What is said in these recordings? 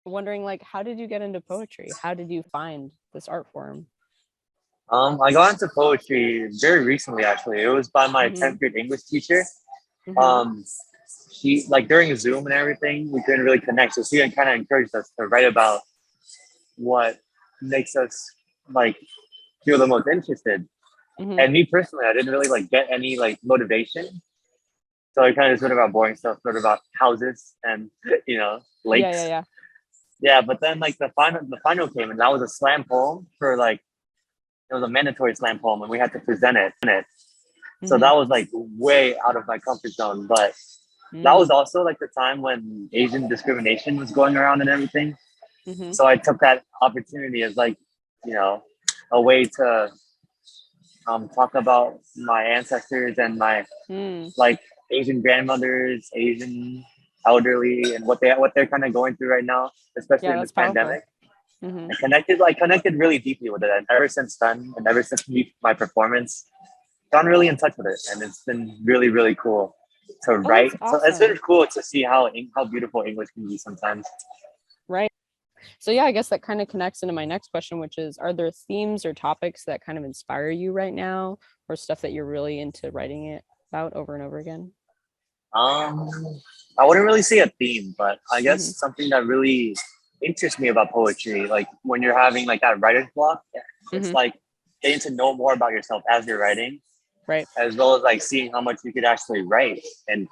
wondering, like, how did you get into poetry? How did you find this art form? I got into poetry very recently, actually. It was by my Mm-hmm. 10th grade English teacher. Mm-hmm. Um, she, like, during Zoom and everything, we couldn't really connect. So she kind of encouraged us to write about what makes us like feel the most interested. Mm-hmm. And me personally, I didn't really like get any like motivation. So I kind of just wrote about boring stuff, wrote about houses and Yeah, yeah, lakes. yeah. Yeah, but then like the final came, and that was a slam poem for like it was a mandatory slam poem, and we had to present it. So Mm-hmm. that was like way out of my comfort zone. But that was Mm. also like the time when Asian discrimination was going around and everything. Mm-hmm. So I took that opportunity as like, you know, a way to talk about my ancestors and my Mm. like Asian grandmothers, Asian elderly, and what they're kind of going through right now, especially Yeah, in that's this powerful. pandemic. Mm-hmm. I connected really deeply with it, and ever since then, and ever since my performance, gotten really in touch with it, and it's been really really cool to Oh, write. that's So it's been awesome. cool to see how beautiful English can be sometimes. Right. So yeah, I guess that kind of connects into my next question, which is, are there themes or topics that kind of inspire you right now, or stuff that you're really into writing it about over and over again? Um, I wouldn't really say a theme, but I guess Mm-hmm. something that really interests me about poetry, like when you're having like that writer's block, it's Mm-hmm. like getting to know more about yourself as you're writing, Right. as well as like seeing how much you could actually write and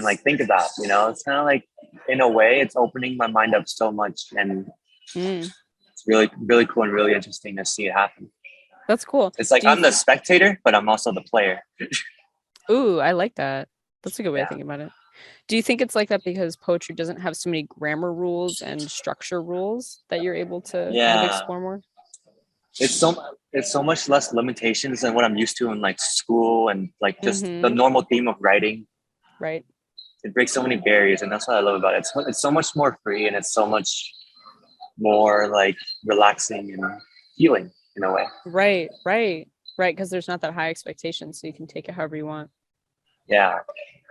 like think about. It's kind of like in a way, it's opening my mind up so much, and Mm. it's really really cool and really interesting to see it happen. That's cool. It's like Do you I'm the think, spectator, but I'm also the player. ooh, I like that. That's a good way of Yeah. thinking about it. Do you think it's like that because poetry doesn't have so many grammar rules and structure rules that you're able to kind of Yeah. explore more? It's so much less limitations than what I'm used to in like school and like just the Mm-hmm. normal theme of writing. Right. It breaks so many barriers, and that's what I love about it. It's so much more free, and it's so much more like relaxing and healing in a way. Right. Right. Right. Because there's not that high expectation, so you can take it however you want. Yeah,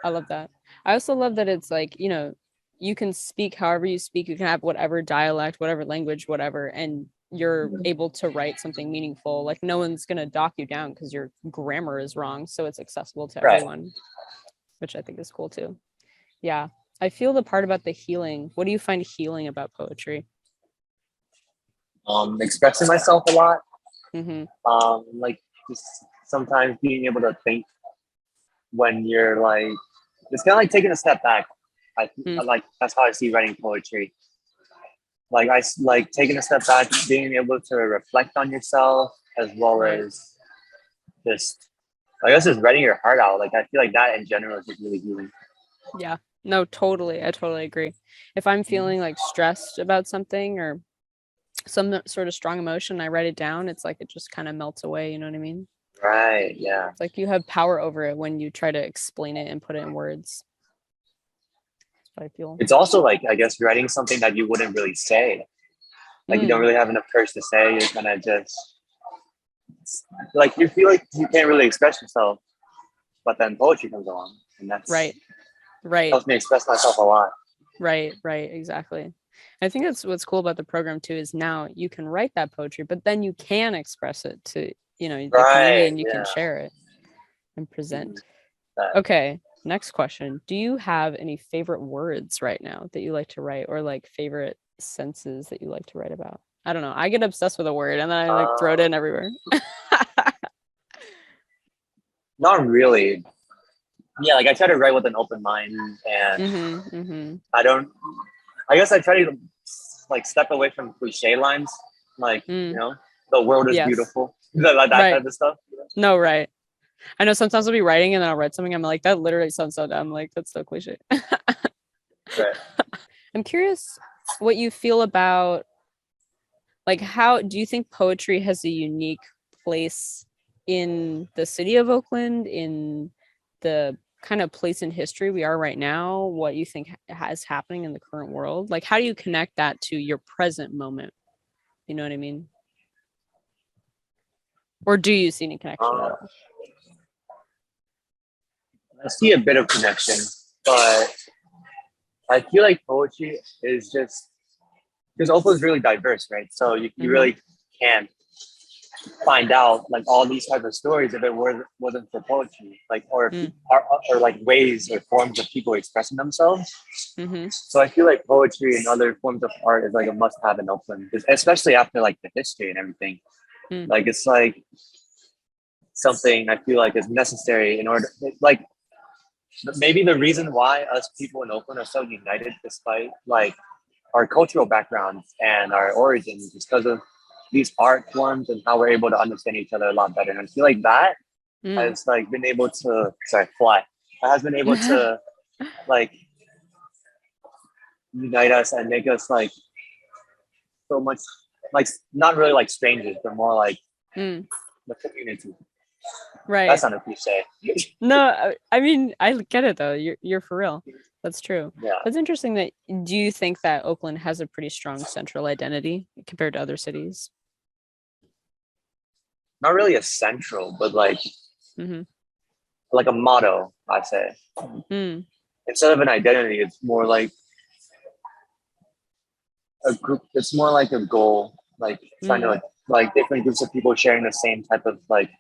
I love that. I also love that it's like, you can speak however you speak. You can have whatever dialect, whatever language, whatever, and you're able to write something meaningful. Like no one's gonna dock you down because your grammar is wrong. So it's accessible to right. everyone, which I think is cool too. Yeah. I feel the part about the healing. What do you find healing about poetry? Expressing myself a lot. Mm-hmm. Like just sometimes being able to think when you're like, it's kind of like taking a step back. I like that's how I see writing poetry. Like like taking a step back, being able to reflect on yourself as well Right. as just I guess just writing your heart out. Like I feel like that in general is just really healing. Yeah. No, totally. I totally agree. If I'm feeling like stressed about something or some sort of strong emotion, I write it down. It's like it just kind of melts away. You know what I mean? Right. Yeah. It's like you have power over it when you try to explain it and put it in words. That's what I feel. It's also like I guess writing something that you wouldn't really say. Like you don't Mm, really have enough courage to say. You're kind of just like you feel like you can't really express yourself, but then poetry comes along, and that's right. Right. helps me express myself a lot. Right. Right. Exactly. I think that's what's cool about the program too, is now you can write that poetry, but then you can express it to, the community, Right. and you can Yeah. share it and Mhm. present. That- Okay. Next question. Do you have any favorite words right now that you like to write, or like favorite senses that you like to write about? I don't know. I get obsessed with a word and then I like throw it Uh, in everywhere. Not really. Yeah, like I try to write with an open mind, and Mm-hmm. Mm-hmm. I don't. I guess I try to like step away from cliche lines, like Mm. the world is Yes. beautiful, that Right. type of stuff. No, right. I know sometimes I'll be writing and then I'll write something. I'm like, that literally sounds so dumb. Like, that's so cliche. Right. I'm curious what you feel about, like, how do you think poetry has a unique place in the city of Oakland, in the kind of place in history we are right now, what you think has happening in the current world? Like, how do you connect that to your present moment? You know what I mean? Or do you see any connection at Uh, all? I see a bit of connection, but I feel like poetry is just because Oakland's really diverse, right? So you Mhm. really can find out like all these type of stories if it wasn't for poetry, like Mm. or like ways or forms of people expressing themselves. Mhm. So I feel like poetry and other forms of art is like a must have in Oakland, especially after like the history and everything. Mm. Like it's like something I feel like is necessary in order, like maybe the reason why us people in Oakland are so united despite like our cultural backgrounds and our origins is because of these art forms and how we're able to understand each other a lot better. And I feel like that Mm. has like been able to fly. That has been able to like unite us and make us like so much like not really like strangers, but more like Mm. the community. That Right. sounded cliche. No, I mean, I get it though. You're for real. That's true. Yeah. That's interesting that do you think that Oakland has a pretty strong central identity compared to other cities? Not really a central, but Mm-hmm. like a motto, I say. Mm. Instead of an identity, it's more like a group. It's more like a goal, like trying to Mm. like different groups of people sharing the same type of like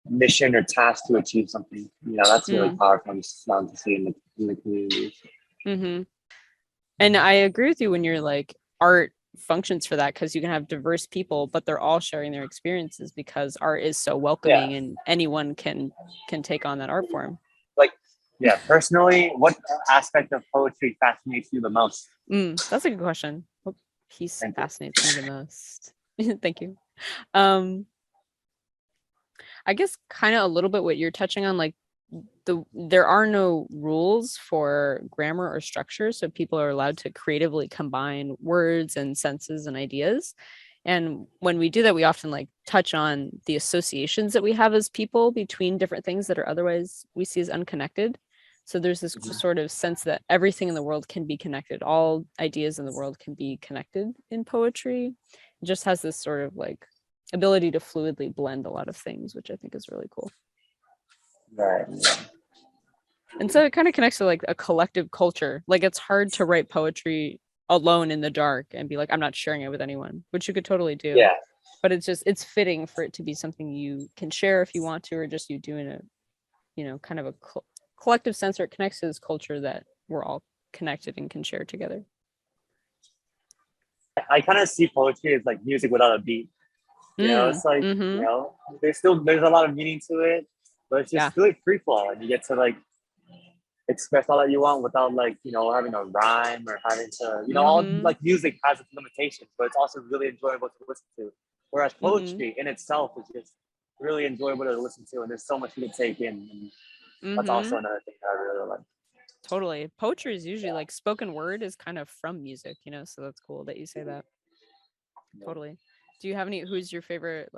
mission or task to achieve something. You know, that's really Mm. powerful and fun to see in the community. Mm-hmm. And I agree with you when you're like art functions for that because you can have diverse people, but they're all sharing their experiences because art is so Yeah, welcoming and anyone can take on that art form. like yeah. Personally, what aspect of poetry fascinates you the most? That's a good question. What piece Thank you. fascinates me the most? Thank you. Um, I guess kind of a little bit what you're touching on, like there are no rules for grammar or structure, so people are allowed to creatively combine words and senses and ideas. And when we do that, we often like touch on the associations that we have as people between different things that are otherwise we see as unconnected. So there's this sort of sense that everything in the world can be connected. All ideas in the world can be connected in poetry. It just has this sort of like ability to fluidly blend a lot of things, which I think is really cool. Right. And so it kind of connects to like a collective culture. Like it's hard to write poetry alone in the dark and be like, I'm not sharing it with anyone, which you could totally do. Yeah. But it's fitting for it to be something you can share if you want to, or just you do in a, kind of a collective sense, or it connects to this culture that we're all connected and can share together. I kind of see poetry as like music without a beat. You know, it's like, you Mm-hmm. know, there's a lot of meaning to it, but it's Yeah. just really free flow and you get to like express all that you want without like, you know, having a rhyme or having to, you know, all Mm-hmm. like music has its limitations, but it's also really enjoyable to listen to. Whereas Mm-hmm. poetry in itself is just really enjoyable to listen to and there's so much you can take in. And that's also Mm-hmm. another thing that I really like. Totally. Poetry is usually like spoken word is kind of from music, so that's cool that you say that. Yeah. Totally. Do you have any, um who's your favorite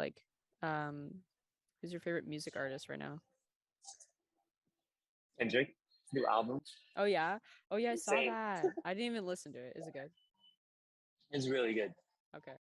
music artist right now? Kendrick, new album, Oh yeah. Oh yeah, I saw insane. that. I didn't even listen to it. Is it good? It's really good. Okay.